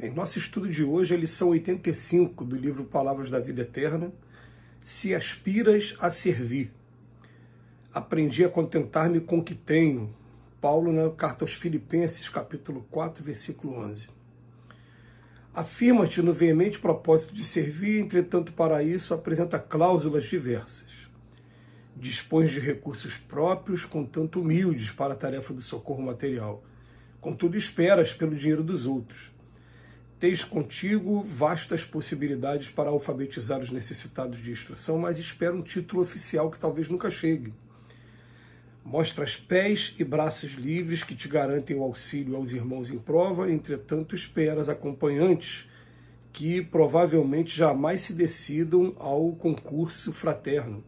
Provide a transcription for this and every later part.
Em nosso estudo de hoje, a lição 85 do livro Palavras da Vida Eterna, se aspiras a servir. Aprendi a contentar-me com o que tenho. Paulo, na carta aos Filipenses, capítulo 4, versículo 11. Afirma-te no veemente propósito de servir, entretanto, para isso apresenta cláusulas diversas. Dispões de recursos próprios, contanto humildes, para a tarefa do socorro material. Contudo, esperas pelo dinheiro dos outros. Tens contigo vastas possibilidades para alfabetizar os necessitados de instrução, mas espera um título oficial que talvez nunca chegue. Mostras pés e braços livres que te garantem o auxílio aos irmãos em prova, entretanto esperas acompanhantes que provavelmente jamais se decidam ao concurso fraterno.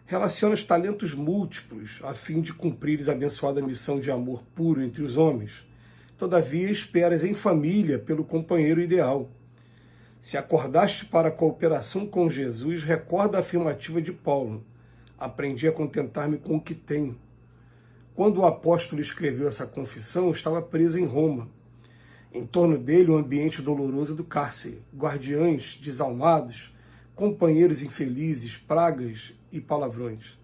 Relacionas talentos múltiplos a fim de cumprires a abençoada missão de amor puro entre os homens. Todavia, esperas em família pelo companheiro ideal. Se acordaste para a cooperação com Jesus, recorda a afirmativa de Paulo. Aprendi a contentar-me com o que tenho. Quando o apóstolo escreveu essa confissão, estava preso em Roma. Em torno dele, o ambiente doloroso do cárcere, guardiães desalmados, companheiros infelizes, pragas e palavrões.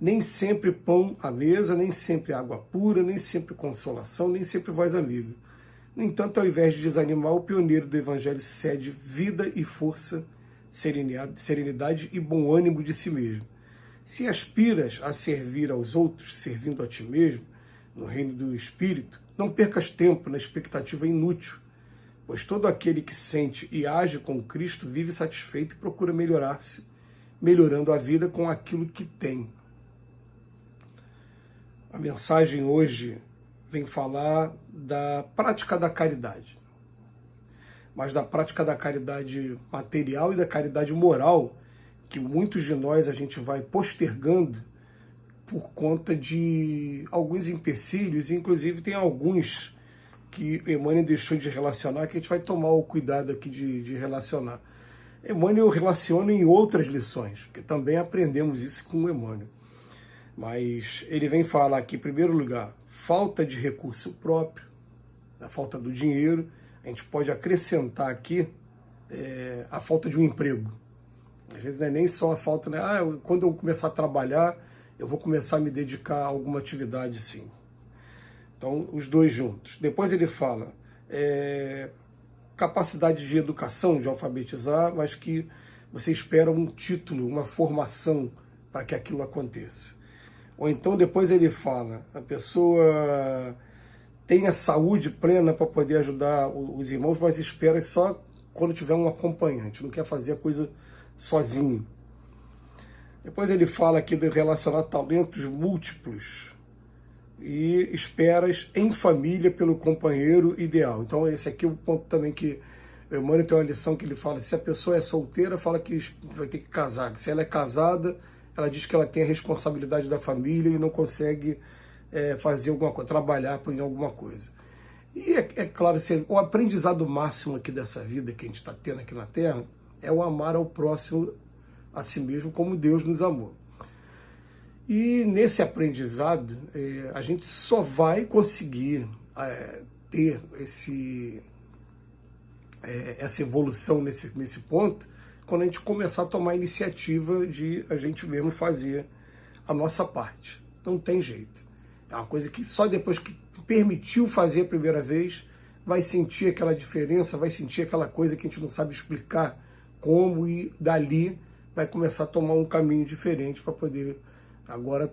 Nem sempre pão à mesa, nem sempre água pura, nem sempre consolação, nem sempre voz amiga. No entanto, ao invés de desanimar, o pioneiro do Evangelho cede vida e força, serenidade e bom ânimo de si mesmo. Se aspiras a servir aos outros, servindo a ti mesmo, no reino do Espírito, não percas tempo na expectativa inútil, pois todo aquele que sente e age com Cristo vive satisfeito e procura melhorar-se, melhorando a vida com aquilo que tem. A mensagem hoje vem falar da prática da caridade, mas da prática da caridade material e da caridade moral, que muitos de nós a gente vai postergando por conta de alguns empecilhos, e inclusive tem alguns que Emmanuel deixou de relacionar, que a gente vai tomar o cuidado aqui de relacionar. Emmanuel relaciona em outras lições, porque também aprendemos isso com Emmanuel. Mas ele vem falar aqui, em primeiro lugar, falta de recurso próprio, a falta do dinheiro. A gente pode acrescentar aqui a falta de um emprego. Às vezes não é nem só a falta, né? Quando eu começar a trabalhar, eu vou começar a me dedicar a alguma atividade, sim. Então, os dois juntos. Depois ele fala capacidade de educação, de alfabetizar, mas que você espera um título, uma formação para que aquilo aconteça. Ou então depois ele fala, a pessoa tem a saúde plena para poder ajudar os irmãos, mas espera só quando tiver um acompanhante, não quer fazer a coisa sozinho. Depois ele fala aqui de relacionar talentos múltiplos e esperas em família pelo companheiro ideal. Então esse aqui é o ponto também que o Emmanuel tem uma lição que ele fala, se a pessoa é solteira, fala que vai ter que casar, se ela é casada, ela diz que ela tem a responsabilidade da família e não consegue fazer alguma coisa, trabalhar em alguma coisa. E é claro, assim, o aprendizado máximo aqui dessa vida que a gente está tendo aqui na Terra é o amar ao próximo a si mesmo como Deus nos amou. E nesse aprendizado, a gente só vai conseguir ter essa evolução nesse ponto quando a gente começar a tomar a iniciativa de a gente mesmo fazer a nossa parte. Não tem jeito. É uma coisa que só depois que permitiu fazer a primeira vez, vai sentir aquela diferença, vai sentir aquela coisa que a gente não sabe explicar como, e dali vai começar a tomar um caminho diferente para poder agora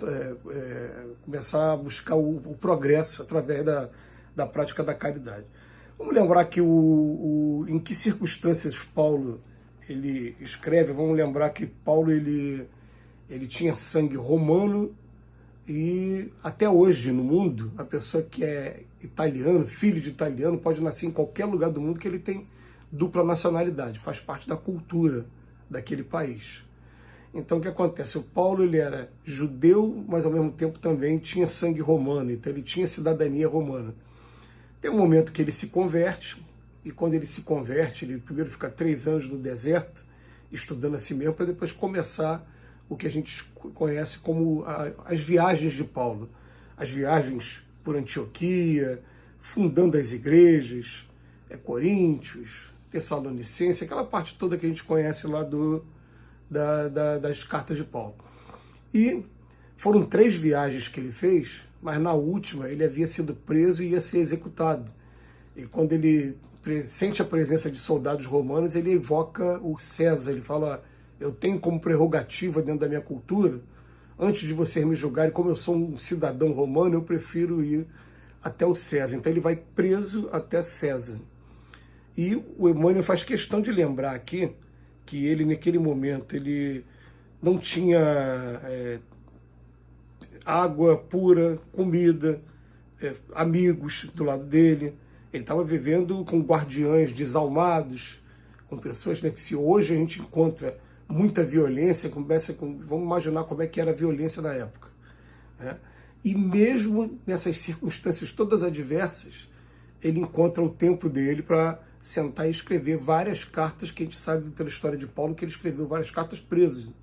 começar a buscar o progresso através da prática da caridade. Vamos lembrar que em que circunstâncias Paulo ele escreve. Vamos lembrar que Paulo ele tinha sangue romano, e até hoje no mundo, a pessoa que é italiano, filho de italiano, pode nascer em qualquer lugar do mundo que ele tem dupla nacionalidade, faz parte da cultura daquele país. Então o que acontece? O Paulo ele era judeu, mas ao mesmo tempo também tinha sangue romano, então ele tinha cidadania romana. Tem um momento que ele se converte, e quando ele se converte, ele primeiro fica 3 anos no deserto, estudando a si mesmo, para depois começar o que a gente conhece como as viagens de Paulo. As viagens por Antioquia, fundando as igrejas, Coríntios, Tessalonicenses, aquela parte toda que a gente conhece lá das cartas de Paulo. E foram 3 viagens que ele fez, mas na última ele havia sido preso e ia ser executado. E quando ele sente a presença de soldados romanos, ele evoca o César, ele fala: eu tenho como prerrogativa dentro da minha cultura, antes de vocês me julgarem, como eu sou um cidadão romano, eu prefiro ir até o César. Então ele vai preso até César. E o Emmanuel faz questão de lembrar aqui que ele, naquele momento, ele não tinha água pura, comida, amigos do lado dele. Ele estava vivendo com guardiães desalmados, com pessoas, né, que se hoje a gente encontra muita violência, vamos imaginar como é que era a violência na época, né? E mesmo nessas circunstâncias todas adversas, ele encontra o tempo dele para sentar e escrever várias cartas, que a gente sabe pela história de Paulo que ele escreveu várias cartas preso.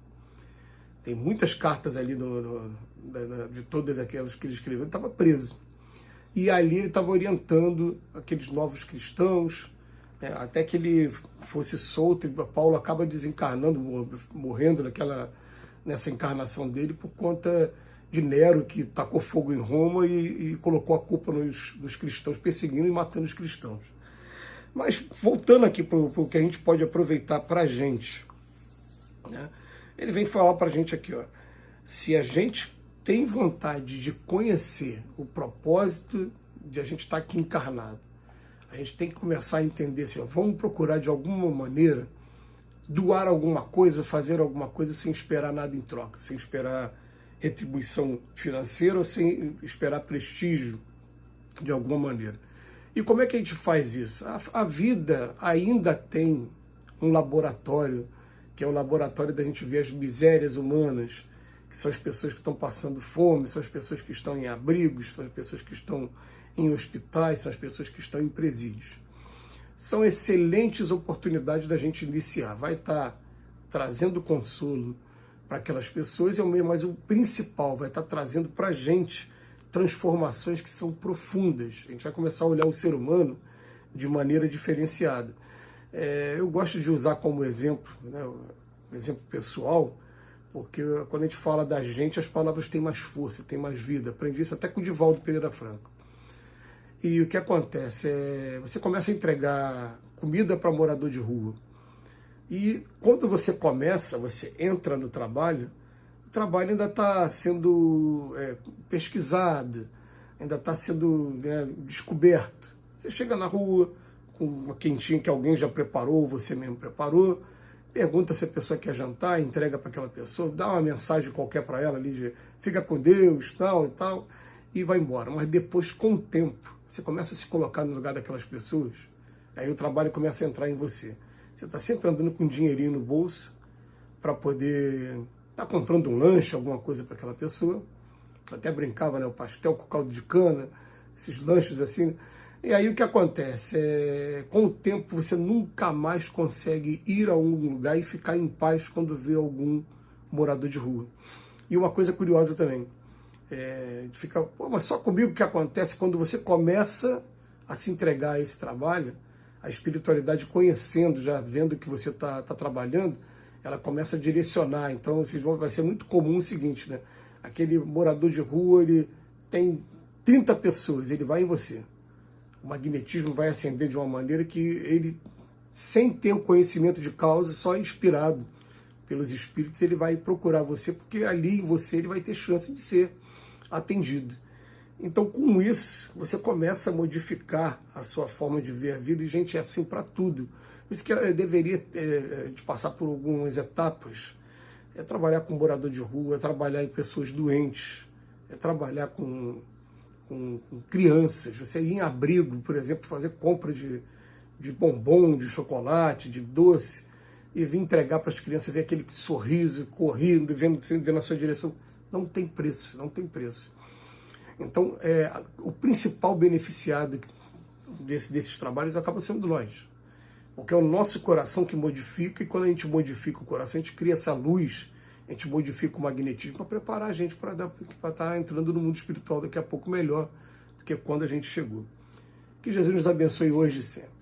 Tem muitas cartas ali de todas aquelas que ele escreveu, ele estava preso. E ali ele estava orientando aqueles novos cristãos, até que ele fosse solto, e Paulo acaba desencarnando, morrendo nessa encarnação dele por conta de Nero, que tacou fogo em Roma e colocou a culpa nos cristãos, perseguindo e matando os cristãos. Mas voltando aqui para o que a gente pode aproveitar para a gente, né? Ele vem falar para a gente aqui, ó, se a gente tem vontade de conhecer o propósito de a gente estar aqui encarnado, a gente tem que começar a entender assim, ó, vamos procurar de alguma maneira doar alguma coisa, fazer alguma coisa sem esperar nada em troca, sem esperar retribuição financeira ou sem esperar prestígio de alguma maneira. E como é que a gente faz isso? A vida ainda tem um laboratório, que é o laboratório da gente ver as misérias humanas, que são as pessoas que estão passando fome, são as pessoas que estão em abrigos, são as pessoas que estão em hospitais, são as pessoas que estão em presídios. São excelentes oportunidades da gente iniciar. Vai estar trazendo consolo para aquelas pessoas, mas o principal vai estar trazendo para a gente transformações que são profundas. A gente vai começar a olhar o ser humano de maneira diferenciada. Eu gosto de usar como exemplo, né, um exemplo pessoal, porque quando a gente fala da gente, as palavras têm mais força, têm mais vida. Aprendi isso até com o Divaldo Pereira Franco. E o que acontece você começa a entregar comida para morador de rua. E quando você entra no trabalho, o trabalho ainda está sendo pesquisado, ainda está sendo descoberto. Você chega na rua com uma quentinha que alguém já preparou, você mesmo preparou, pergunta se a pessoa quer jantar, entrega para aquela pessoa, dá uma mensagem qualquer para ela ali de fica com Deus, tal e tal, e vai embora. Mas depois, com o tempo, você começa a se colocar no lugar daquelas pessoas, aí o trabalho começa a entrar em você. Você está sempre andando com um dinheirinho no bolso para poder estar comprando um lanche, alguma coisa para aquela pessoa. Eu até brincava, né? O pastel com caldo de cana, esses lanches assim. E aí o que acontece? Com o tempo você nunca mais consegue ir a algum lugar e ficar em paz quando vê algum morador de rua. E uma coisa curiosa também, fica, pô, mas só comigo que acontece quando você começa a se entregar a esse trabalho, a espiritualidade conhecendo, já vendo que você está trabalhando, ela começa a direcionar. Então vai ser muito comum o seguinte, né? Aquele morador de rua, ele tem 30 pessoas, ele vai em você. O magnetismo vai acender de uma maneira que ele, sem ter o conhecimento de causa, só inspirado pelos espíritos, ele vai procurar você, porque ali em você ele vai ter chance de ser atendido. Então, com isso, você começa a modificar a sua forma de ver a vida, e, gente, é assim para tudo. Por isso que eu deveria de passar por algumas etapas. Trabalhar com morador de rua, trabalhar em pessoas doentes, trabalhar com crianças, você ir em abrigo, por exemplo, fazer compra de bombom, de chocolate, de doce, e vir entregar para as crianças, ver aquele sorriso correndo, vendo na sua direção. Não tem preço, não tem preço. Então, o principal beneficiado desses trabalhos acaba sendo nós. Porque é o nosso coração que modifica, e quando a gente modifica o coração, a gente cria essa luz, a gente modifica o magnetismo para preparar a gente para estar entrando no mundo espiritual daqui a pouco melhor do que quando a gente chegou. Que Jesus nos abençoe hoje e sempre.